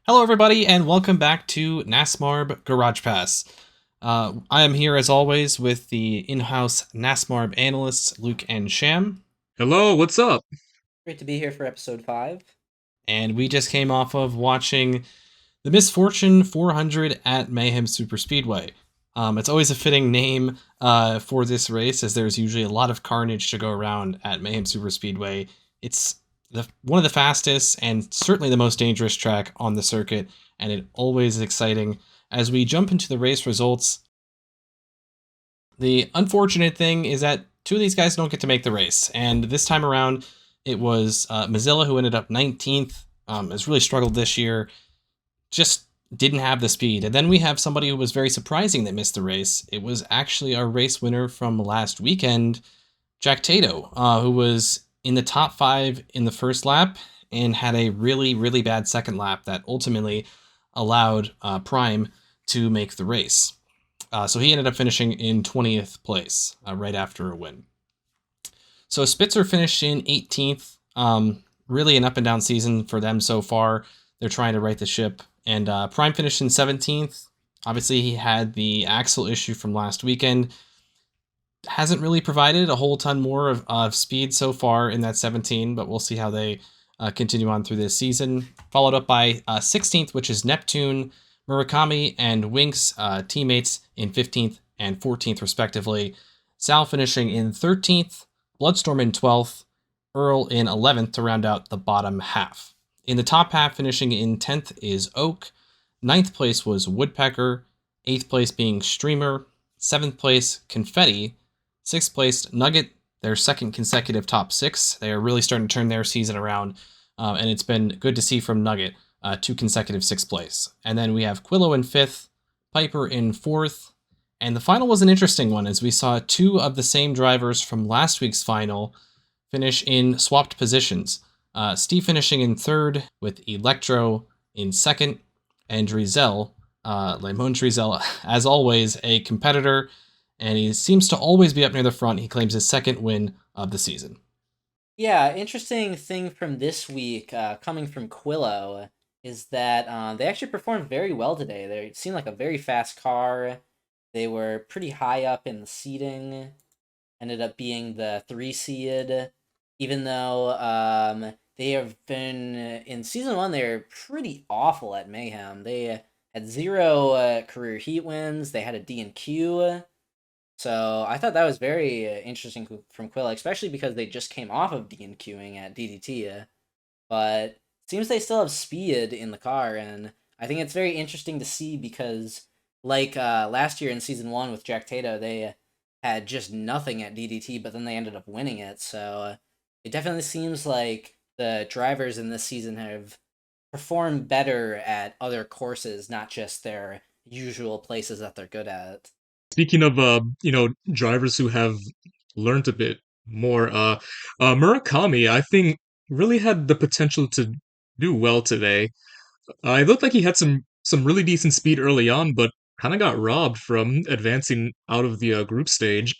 Hello, everybody, and welcome back to NASMARB Garage Pass. I am here, as always, with the in-house NASMARB analysts, Luke and Sham, Hello, what's up? Great to be here for episode 5. and we just came off of watching the Misfortune 400 at Mayhem Superspeedway. It's always a fitting name for this race, as there's usually a lot of carnage to go around at Mayhem Superspeedway. It's one of the fastest and certainly the most dangerous track on the circuit, and it always is exciting. As we jump into the race results, the unfortunate thing is that two of these guys don't get to make the race, and this time around, it was Mozilla who ended up 19th. Has really struggled this year, just didn't have the speed. And then we have somebody who was very surprising that missed the race. It was actually our race winner from last weekend, Jack Tato, who was in the top 5 in the first lap and had a really, really bad second lap that ultimately allowed Prime to make the race. So he ended up finishing in 20th place right after a win. So Spitzer finished in 18th. Really an up and down season for them so far. They're trying to right the ship. And Prime finished in 17th. Obviously, he had the axle issue from last weekend. Hasn't really provided a whole ton more of speed so far in that 17, but we'll see how they continue on through this season. Followed up by 16th, which is Neptune, Murakami, and Winks, teammates in 15th and 14th, respectively. Sal finishing in 13th, Bloodstorm in 12th, Earl in 11th to round out the bottom half. In the top half, finishing in 10th is Oak. 9th place was Woodpecker. 8th place being Streamer. 7th place, Confetti. 6th place, Nugget, their second consecutive top 6. They are really starting to turn their season around, and it's been good to see from Nugget, 2 consecutive 6th place. And then we have Quillo in 5th, Piper in 4th, and the final was an interesting one, as we saw 2 of the same drivers from last week's final finish in swapped positions. Steve finishing in 3rd, with Electro in 2nd, and Drizel, Lemon Drizel, as always, a competitor, and he seems to always be up near the front. He claims his 2nd win of the season. Yeah, interesting thing from this week, coming from Quillo, is that they actually performed very well today. They seemed like a very fast car. They were pretty high up in the seating. Ended up being the 3 seed, even though they have been in season 1. They're pretty awful at Mayhem. They had 0 career heat wins. They had a D&Q. So I thought that was very interesting from Quill, especially because they just came off of DNQing at DDT. But seems they still have speed in the car, and I think it's very interesting to see because, like last year in season 1 with Jack Tato, they had just nothing at DDT, but then they ended up winning it. So it definitely seems like the drivers in this season have performed better at other courses, not just their usual places that they're good at. Speaking of drivers who have learned a bit more, Murakami, I think really had the potential to do well today. It looked like he had some really decent speed early on, but kind of got robbed from advancing out of the group stage.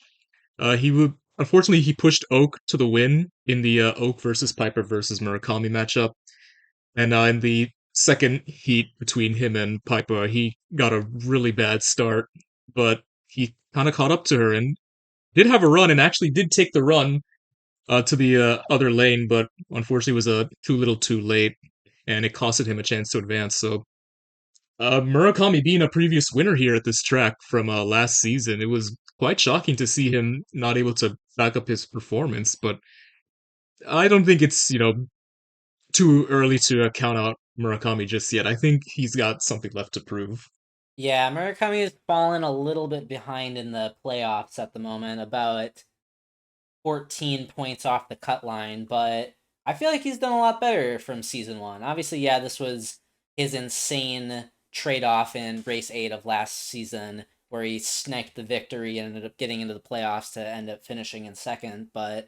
He would Unfortunately he pushed Oak to the win in the Oak versus Piper versus Murakami matchup. And in the second heat between him and Piper, he got a really bad start, but he kind of caught up to her and did have a run and actually did take the run to the other lane, but unfortunately was too little too late, and it costed him a chance to advance. So Murakami being a previous winner here at this track from last season, it was quite shocking to see him not able to back up his performance, but I don't think it's, too early to count out Murakami just yet. I think he's got something left to prove. Yeah, Murakami has fallen a little bit behind in the playoffs at the moment, about 14 points off the cut line, but I feel like he's done a lot better from season 1. Obviously, yeah, this was his insane trade-off in race 8 of last season where he sniped the victory and ended up getting into the playoffs to end up finishing in 2nd, but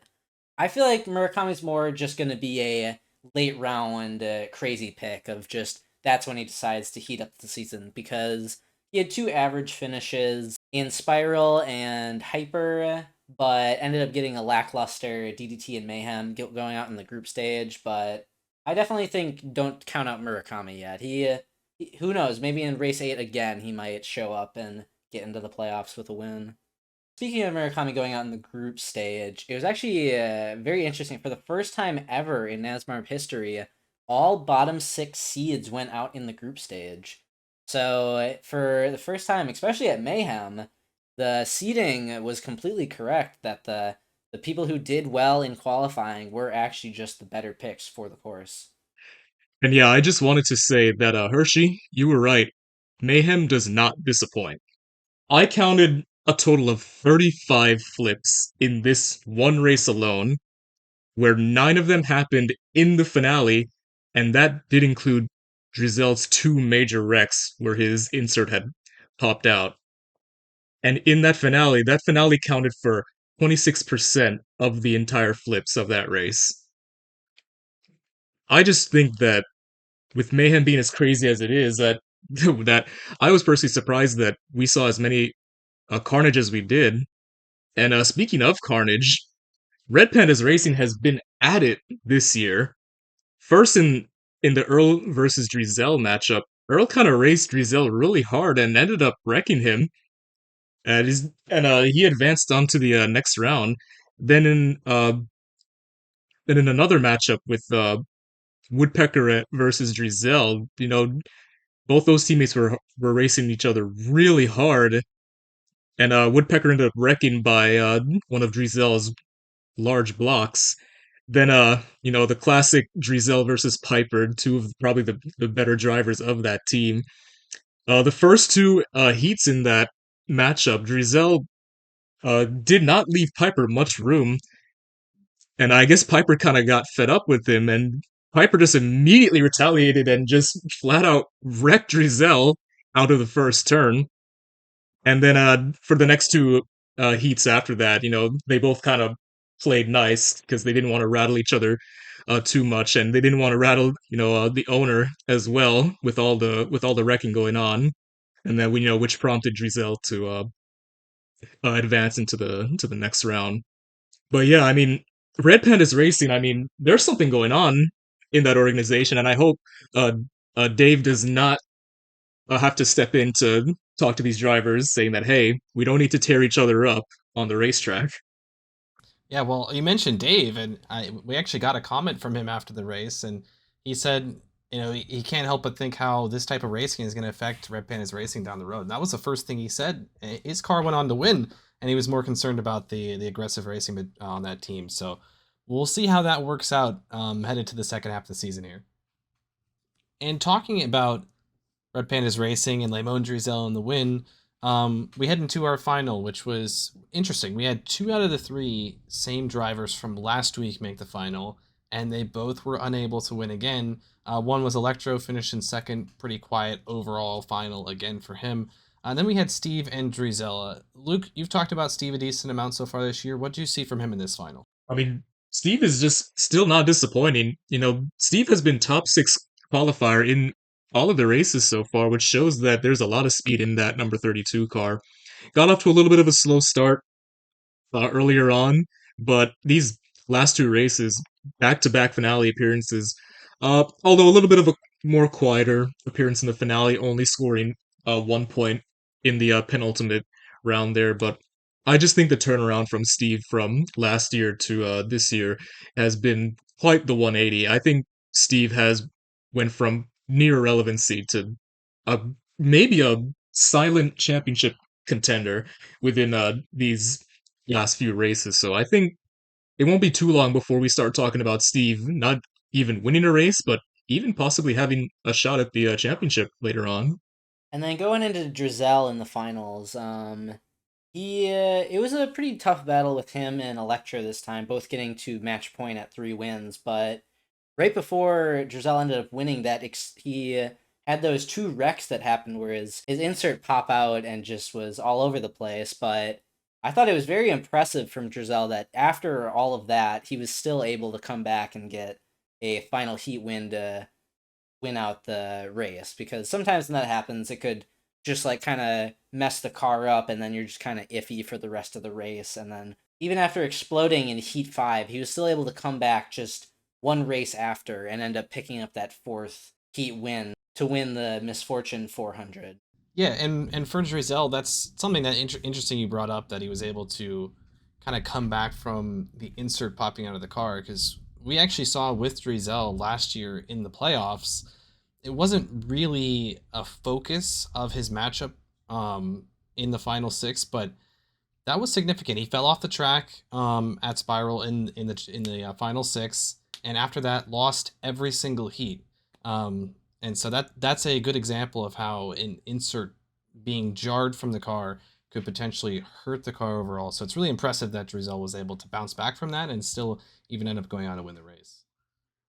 I feel like Murakami's more just going to be a late round crazy pick of just that's when he decides to heat up the season, because he had 2 average finishes in Spiral and Hyper, but ended up getting a lackluster DDT and Mayhem going out in the group stage. But I definitely think don't count out Murakami yet. Who knows? Maybe in race 8 again, he might show up and get into the playoffs with a win. Speaking of Murakami going out in the group stage, it was actually very interesting. For the first time ever in NASMARB history, all bottom 6 seeds went out in the group stage. So for the first time, especially at Mayhem, the seeding was completely correct that the people who did well in qualifying were actually just the better picks for the course. And yeah, I just wanted to say that Hershey, you were right. Mayhem does not disappoint. I counted a total of 35 flips in this one race alone, where 9 of them happened in the finale, and that did include Drizel's 2 major wrecks where his insert had popped out. And in that finale counted for 26% of the entire flips of that race. I just think that with Mayhem being as crazy as it is, that that I was personally surprised that we saw as many Carnage as we did. And speaking of Carnage, Red Pandas Racing has been at it this year. First in the Earl versus Drizel matchup, Earl kind of raced Drizel really hard and ended up wrecking him. He advanced on to the next round. Then in another matchup with Woodpecker versus Drizel, both those teammates were racing each other really hard, and Woodpecker ended up wrecking by one of Drizel's large blocks. Then the classic Drizel versus Piper, two of probably the better drivers of that team. The first two heats in that matchup, Drizel did not leave Piper much room, and I guess Piper kind of got fed up with him, and Piper just immediately retaliated and just flat out wrecked Drizel out of the first turn. And then for the next two heats after that, they both kind of played nice because they didn't want to rattle each other too much, and they didn't want to rattle, the owner as well with all the wrecking going on, and then which prompted Drizel to advance into the next round. But yeah, I mean, Red Pandas Racing, I mean, there's something going on in that organization, and I hope uh, Dave does not have to step in to talk to these drivers, saying that, hey, we don't need to tear each other up on the racetrack. Yeah, well, you mentioned Dave, and we actually got a comment from him after the race, and he said, he can't help but think how this type of racing is going to affect Red Pandas Racing down the road. And that was the first thing he said. His car went on to win, and he was more concerned about the aggressive racing on that team. So we'll see how that works out headed to the second half of the season here. And talking about Red Pandas Racing and Lemon Drizel in the win, we head into our final, which was interesting. We had 2 out of the 3 same drivers from last week make the final, and they both were unable to win again. One was Electro, finished in second, pretty quiet overall final again for him. Then we had Steve and Drizella. Luke, you've talked about Steve a decent amount so far this year. What do you see from him in this final? I mean, Steve is just still not disappointing. Steve has been top 6 qualifier in all of the races so far, which shows that there's a lot of speed in that number 32 car. Got off to a little bit of a slow start earlier on, but these last 2 races, back-to-back finale appearances, although a little bit of a more quieter appearance in the finale, only scoring 1 point in the penultimate round there, but I just think the turnaround from Steve from last year to this year has been quite the 180. I think Steve has went from near irrelevancy to a maybe a silent championship contender within these last few races. So I think it won't be too long before we start talking about Steve not even winning a race, but even possibly having a shot at the championship later on. And then going into Drizel in the finals, it was a pretty tough battle with him and Electra this time, both getting to match point at 3 wins. But right before Drizel ended up winning, he had those 2 wrecks that happened where his insert pop out and just was all over the place. But I thought it was very impressive from Drizel that after all of that, he was still able to come back and get a final heat win to win out the race, because sometimes when that happens, it could just like kind of mess the car up, and then you're just kind of iffy for the rest of the race. And then even after exploding in heat 5, he was still able to come back just one race after and end up picking up that fourth heat win to win the Misfortune 400. Yeah, and for Drizel, that's something that interesting you brought up, that he was able to kind of come back from the insert popping out of the car, because we actually saw with Drizel last year in the playoffs, it wasn't really a focus of his matchup in the final six, but that was significant. He fell off the track at Spiral in the final six, and after that, lost every single heat. And so that's a good example of how an insert being jarred from the car could potentially hurt the car overall. So it's really impressive that Drizel was able to bounce back from that and still even end up going on to win the race.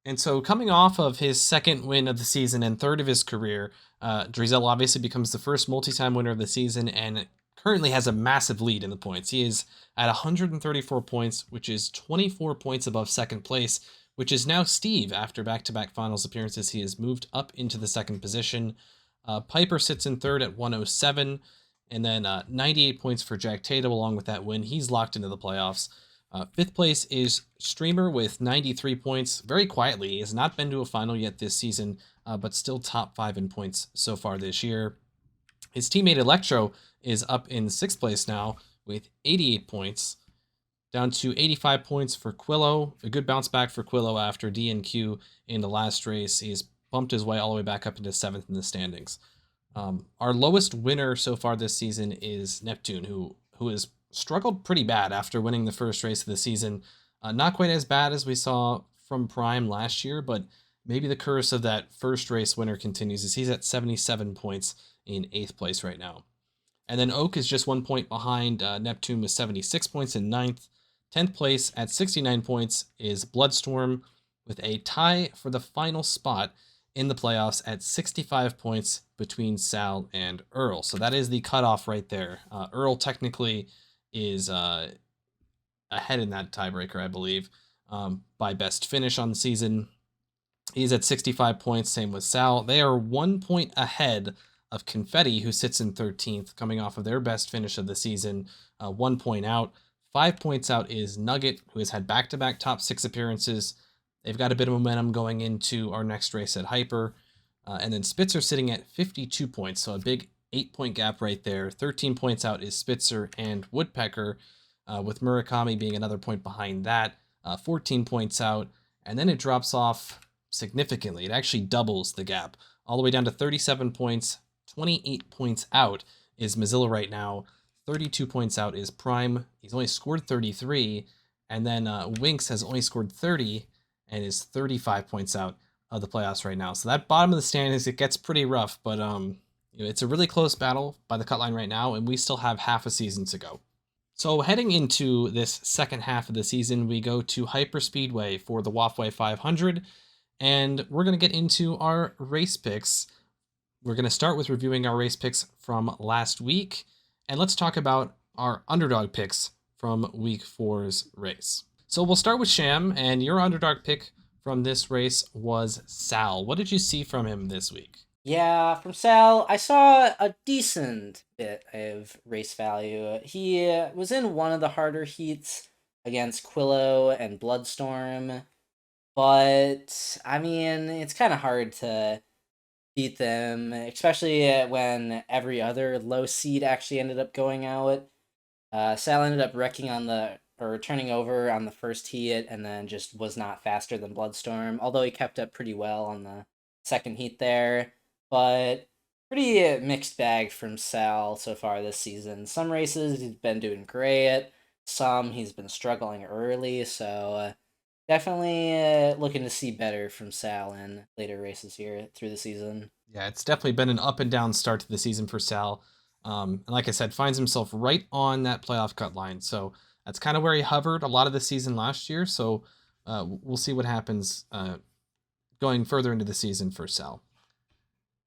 And so, coming off of his second win of the season and third of his career, Drizel obviously becomes the first multi-time winner of the season and currently has a massive lead in the points. He is at 134 points, which is 24 points above second place, which is now Steve. After back-to-back finals appearances, he has moved up into the second position. Piper sits in third at 107, and then 98 points for Jack Tatum along with that win. He's locked into the playoffs. Fifth place is Streamer with 93 points. Very quietly, he has not been to a final yet this season, but still top 5 in points so far this year. His teammate Electro is up in sixth place now with 88 points, down to 85 points for Quillo. A good bounce back for Quillo after DNQ in the last race. He's bumped his way all the way back up into seventh in the standings. Our lowest winner so far this season is Neptune, who has struggled pretty bad after winning the first race of the season. Not quite as bad as we saw from Prime last year, but maybe the curse of that first race winner continues, as he's at 77 points in eighth place right now. And then Oak is just 1 point behind Neptune with 76 points in ninth. 10th place at 69 points is Bloodstorm, with a tie for the final spot in the playoffs at 65 points between Sal and Earl. So that is the cutoff right there. Earl technically is ahead in that tiebreaker, I believe, by best finish on the season. He's at 65 points, same with Sal. They are 1 point ahead of Confetti, who sits in 13th, coming off of their best finish of the season, 1 point out. 5 points out is Nugget, who has had back-to-back top 6 appearances. They've got a bit of momentum going into our next race at Hyper. And then Spitzer sitting at 52 points, so a big 8-point gap right there. 13 points out is Spitzer and Woodpecker, with Murakami being another point behind that. 14 points out, and then it drops off significantly. It actually doubles the gap, all the way down to 37 points. 28 points out is Mozilla right now. 32 points out is Prime. He's only scored 33, and then Winx has only scored 30 and is 35 points out of the playoffs right now. So that bottom of the standings, it gets pretty rough, but it's a really close battle by the cut line right now, and we still have half a season to go. So heading into this second half of the season, we go to Hyperspeedway for the Wafway 500, and we're going to get into our race picks. We're going to start with reviewing our race picks from last week, and let's talk about our underdog picks from week 4's race. So we'll start with Sham, and your underdog pick from this race was Sal. What did you see from him this week? Yeah, from Sal, I saw a decent bit of race value. He was in one of the harder heats against Quillo and Bloodstorm, but I mean, it's kind of hard to beat them, especially when every other low seed actually ended up going out. Sal ended up wrecking or turning over on the first heat, and then just was not faster than Bloodstorm, although he kept up pretty well on the second heat there. But pretty mixed bag from Sal so far this season. Some races he's been doing great, some he's been struggling early, so definitely looking to see better from Sal in later races here through the season. Yeah, it's definitely been an up and down start to the season for Sal. And like I said, finds himself right on that playoff cut line. So that's kind of where he hovered a lot of the season last year. So we'll see what happens going further into the season for Sal.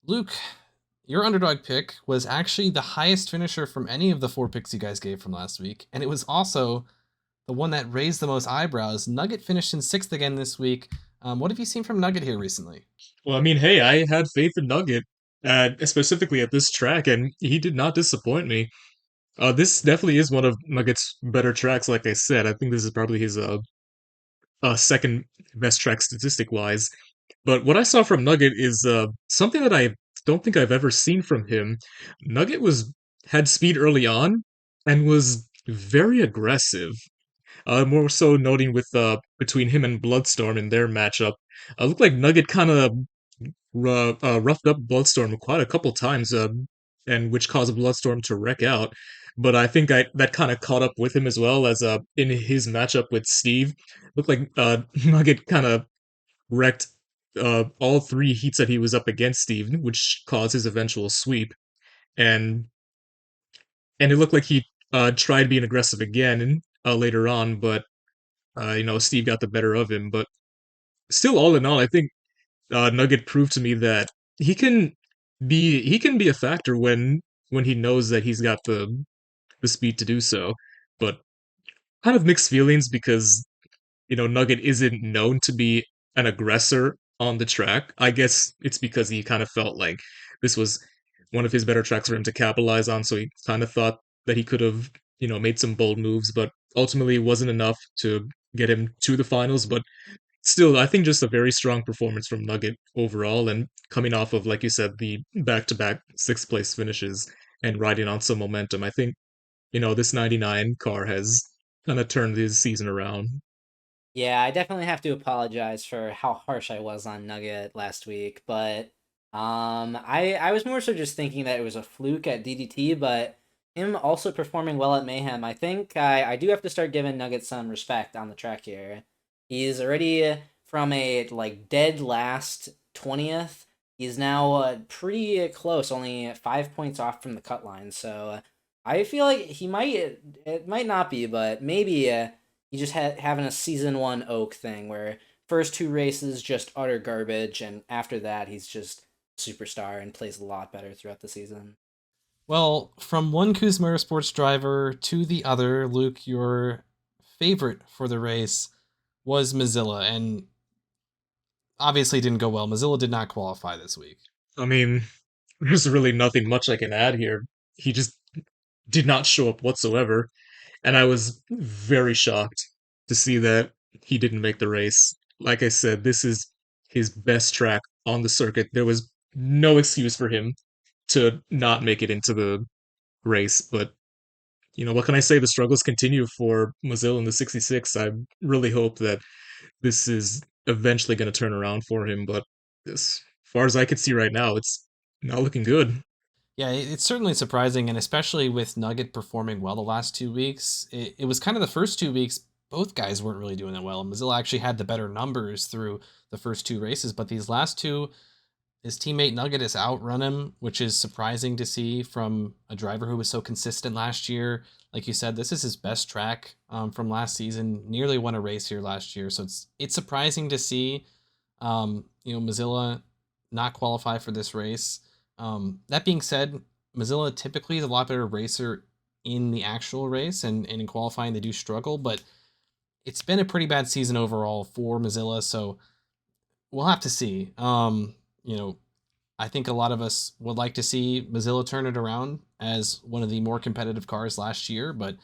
Luke, your underdog pick was actually the highest finisher from any of the 4 picks you guys gave from last week. And it was also the one that raised the most eyebrows. Nugget finished in 6th again this week. What have you seen from Nugget here recently? Well, I mean, hey, I had faith in Nugget, specifically at this track, and he did not disappoint me. This definitely is one of Nugget's better tracks, like I said. I think this is probably his second best track statistic wise. But what I saw from Nugget is something that I don't think I've ever seen from him. Nugget was had speed early on and was very aggressive. More so noting with between him and Bloodstorm in their matchup. Looked like Nugget kind of roughed up Bloodstorm quite a couple times, and which caused Bloodstorm to wreck out. But I think that kind of caught up with him as well as in his matchup with Steve. Looked like Nugget kind of wrecked all three heats that he was up against Steve, which caused his eventual sweep. And it looked like he tried being aggressive again later on, but Steve got the better of him. But still, all in all, I think Nugget proved to me that he can he can be a factor when he knows that he's got the speed to do so. But kind of mixed feelings because Nugget isn't known to be an aggressor on the track. I guess it's because he kind of felt like this was one of his better tracks for him to capitalize on, so he kind of thought that he could have, made some bold moves, but ultimately it wasn't enough to get him to the finals. But still, I think just a very strong performance from Nugget overall, and coming off of, like you said, the back-to-back sixth place finishes and riding on some momentum. I think, this 99 car has kind of turned his season around. Yeah, I definitely have to apologize for how harsh I was on Nugget last week, but I was more so just thinking that it was a fluke at DDT, but him also performing well at Mayhem, I think I do have to start giving Nugget some respect on the track here. He's already from a like dead last 20th. He's now pretty close, only 5 points off from the cut line. So I feel like he might. It might not be, but maybe he just having a season one Oak thing where first two races just utter garbage, and after that he's just superstar and plays a lot better throughout the season. Well, from one Kuz Motorsports driver to the other, Luke, your favorite for the race was Mozilla, and obviously didn't go well. Mozilla did not qualify this week. I mean, there's really nothing much I can add here. He just did not show up whatsoever, and I was very shocked to see that he didn't make the race. Like I said, this is his best track on the circuit. There was no excuse for him to not make it into the race, but what can I say? The struggles continue for Mozilla in the 66. I really hope that this is eventually going to turn around for him, but as far as I can see right now, it's not looking good. Yeah, it's certainly surprising, and especially with Nugget performing well the last 2 weeks. It was kind of the first 2 weeks, both guys weren't really doing that well. Mozilla actually had the better numbers through the first two races, but these last two, his teammate Nugget has outrun him, which is surprising to see from a driver who was so consistent last year. Like you said, this is his best track from last season. Nearly won a race here last year, so it's surprising to see Mozilla not qualify for this race. That being said, Mozilla typically is a lot better racer in the actual race, and in qualifying they do struggle, but it's been a pretty bad season overall for Mozilla, so we'll have to see. I think a lot of us would like to see Mozilla turn it around as one of the more competitive cars last year, but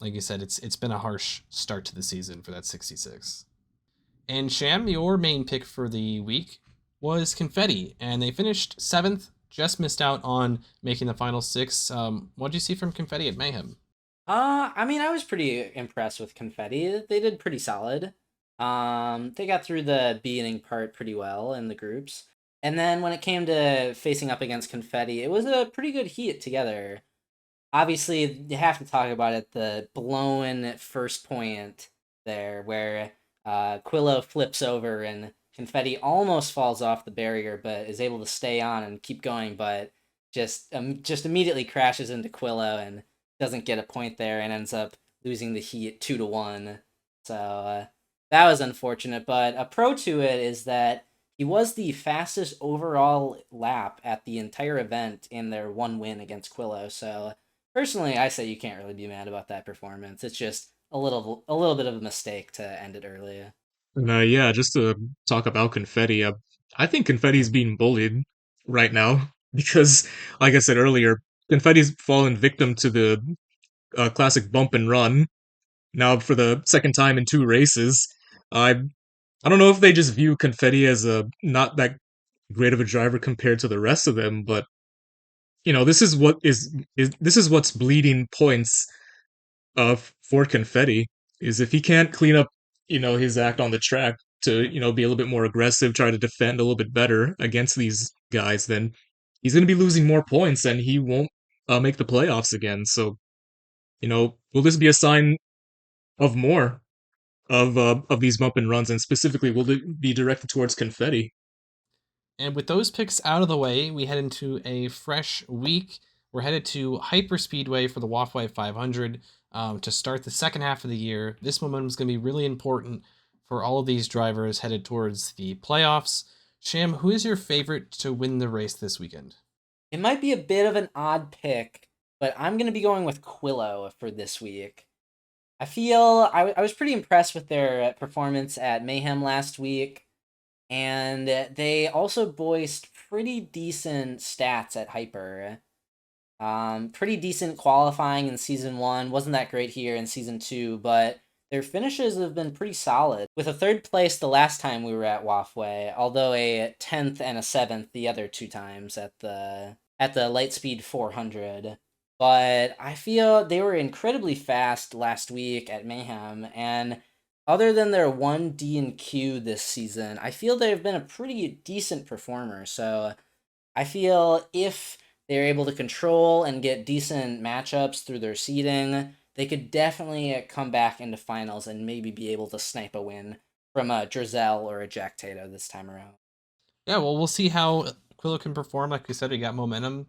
like you said, it's been a harsh start to the season for that 66. And Sham, your main pick for the week was Confetti, and they finished 7th, just missed out on making the final 6. What did you see from Confetti at Mayhem? I mean, I was pretty impressed with Confetti. They did pretty solid. They got through the beginning part pretty well in the groups. And then when it came to facing up against Confetti, it was a pretty good heat together. Obviously, you have to talk about it, the blown first point there where Quillo flips over and Confetti almost falls off the barrier, but is able to stay on and keep going, but just immediately crashes into Quillo and doesn't get a point there and ends up losing the heat 2-1. So that was unfortunate, but a pro to it is that he was the fastest overall lap at the entire event in their one win against Quillo. So personally, I say you can't really be mad about that performance. It's just a little bit of a mistake to end it early. And yeah, just to talk about Confetti, I think Confetti's being bullied right now because, like I said earlier, Confetti's fallen victim to the classic bump and run now for the second time in 2 races. I I don't know if they just view Confetti as a not that great of a driver compared to the rest of them, but this is what is this is what's bleeding points for Confetti is if he can't clean up, his act on the track to, be a little bit more aggressive, try to defend a little bit better against these guys, then he's going to be losing more points and he won't make the playoffs again. So, will this be a sign of more of these bump and runs, and specifically, will it be directed towards Confetti? And with those picks out of the way, we head into a fresh week. We're headed to Hyperspeedway for the Wafway 500 to start the second half of the year. This momentum is going to be really important for all of these drivers headed towards the playoffs. Sham, who is your favorite to win the race this weekend? It might be a bit of an odd pick, but I'm going to be going with Quillo for this week. I feel I was pretty impressed with their performance at Mayhem last week, and they also voiced pretty decent stats at Hyper. Pretty decent qualifying in Season 1, wasn't that great here in Season 2, but their finishes have been pretty solid, with a 3rd place the last time we were at Wafway, although a 10th and a 7th the other 2 times at the Lightspeed 400. But I feel they were incredibly fast last week at Mayhem, and other than their 1D and Q this season, I feel they've been a pretty decent performer. So I feel if they're able to control and get decent matchups through their seeding, they could definitely come back into finals and maybe be able to snipe a win from a Drizel or a Jack Tato this time around. Yeah, well, we'll see how Quillo can perform. Like we said, he got momentum.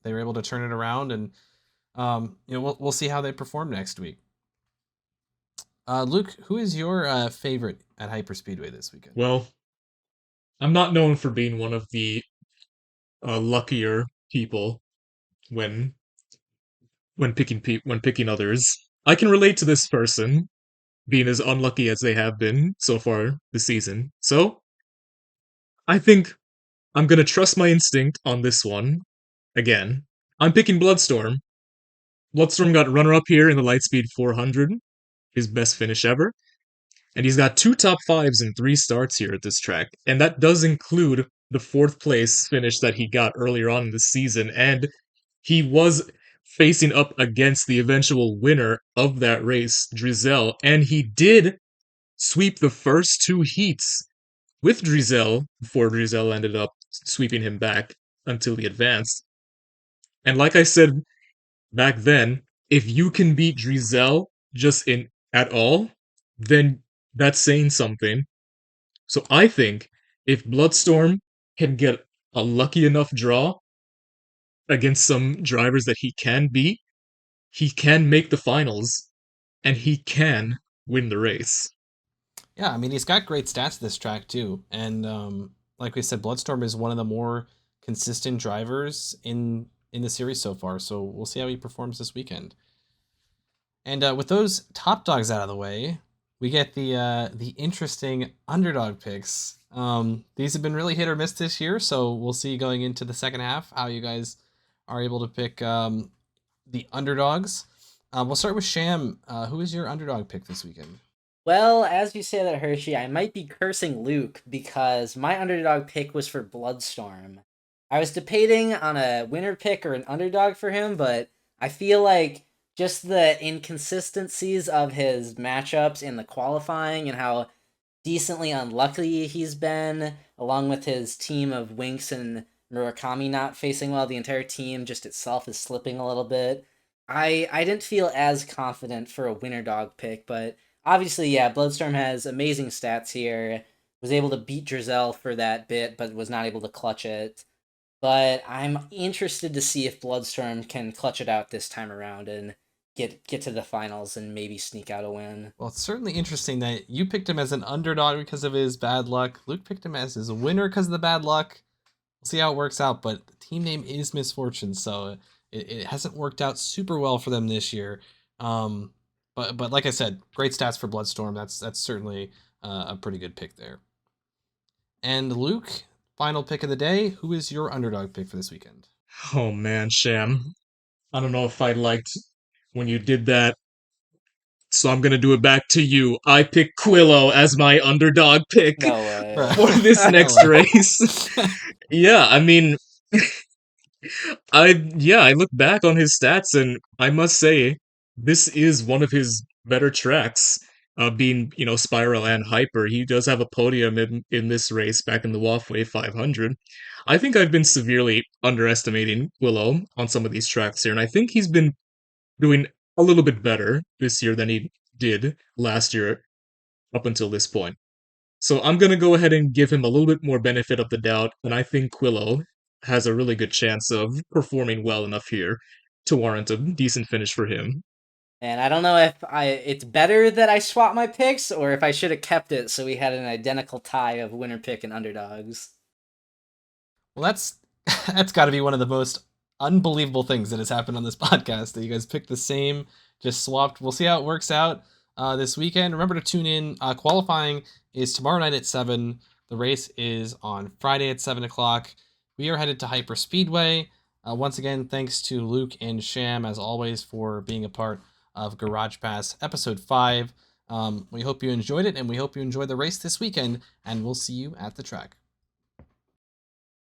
They were able to turn it around, and we'll see how they perform next week. Luke, who is your favorite at Hyperspeedway this weekend? Well, I'm not known for being one of the luckier people when picking others. I can relate to this person being as unlucky as they have been so far this season. So I think I'm gonna trust my instinct on this one again. I'm picking Bloodstorm. Bloodstorm got runner up here in the Lightspeed 400, his best finish ever. And he's got 2 top 5s and 3 starts here at this track. And that does include the 4th place finish that he got earlier on in the season. And he was facing up against the eventual winner of that race, Drizel. And he did sweep the first 2 heats with Drizel before Drizel ended up sweeping him back until he advanced. And like I said back then, if you can beat Drizel just in at all, then that's saying something. So I think if Bloodstorm can get a lucky enough draw against some drivers that he can beat, he can make the finals and he can win the race. Yeah, I mean, he's got great stats this track too, and like we said, Bloodstorm is one of the more consistent drivers in the series so far. So we'll see how he performs this weekend. And with those top dogs out of the way, we get the interesting underdog picks. These have been really hit or miss this year, so we'll see going into the second half how you guys are able to pick the underdogs. We'll start with Sham. Who is your underdog pick this weekend? Well, as you say that, Hershey, I might be cursing Luke because my underdog pick was for Bloodstorm. I was debating on a winner pick or an underdog for him, but I feel like just the inconsistencies of his matchups in the qualifying and how decently unlucky he's been, along with his team of Winks and Murakami not facing well, the entire team just itself is slipping a little bit. I didn't feel as confident for a winner dog pick, but obviously, yeah, Bloodstorm has amazing stats here. Was able to beat Drizel for that bit, but was not able to clutch it. But I'm interested to see if Bloodstorm can clutch it out this time around and get to the finals and maybe sneak out a win. Well, it's certainly interesting that you picked him as an underdog because of his bad luck. Luke picked him as his winner because of the bad luck. We'll see how it works out, but the team name is Misfortune, so it hasn't worked out super well for them this year. But like I said, great stats for Bloodstorm. That's certainly a pretty good pick there. And Luke, final pick of the day. Who is your underdog pick for this weekend? Oh man, Sham. I don't know if I liked when you did that So I'm gonna do it back to you. I pick Quillo as my underdog pick No way. for this No next way. race. Yeah, I mean, I look back on his stats and I must say this is one of his better tracks. Being Spiral and Hyper, he does have a podium in this race back in the Walkway 500. I think I've been severely underestimating Willow on some of these tracks here, and I think he's been doing a little bit better this year than he did last year up until this point. So I'm going to go ahead and give him a little bit more benefit of the doubt, and I think Quillo has a really good chance of performing well enough here to warrant a decent finish for him. And I don't know if it's better that I swap my picks or if I should have kept it so we had an identical tie of winner pick and underdogs. Well, that's got to be one of the most unbelievable things that has happened on this podcast, that you guys picked the same, just swapped. We'll see how it works out this weekend. Remember to tune in. Qualifying is tomorrow night at 7. The race is on Friday at 7 o'clock. We are headed to Hyper Speedway. Once again, thanks to Luke and Sham, as always, for being a part of Garage Pass Episode 5. We hope you enjoyed it, and we hope you enjoy the race this weekend, and we'll see you at the track.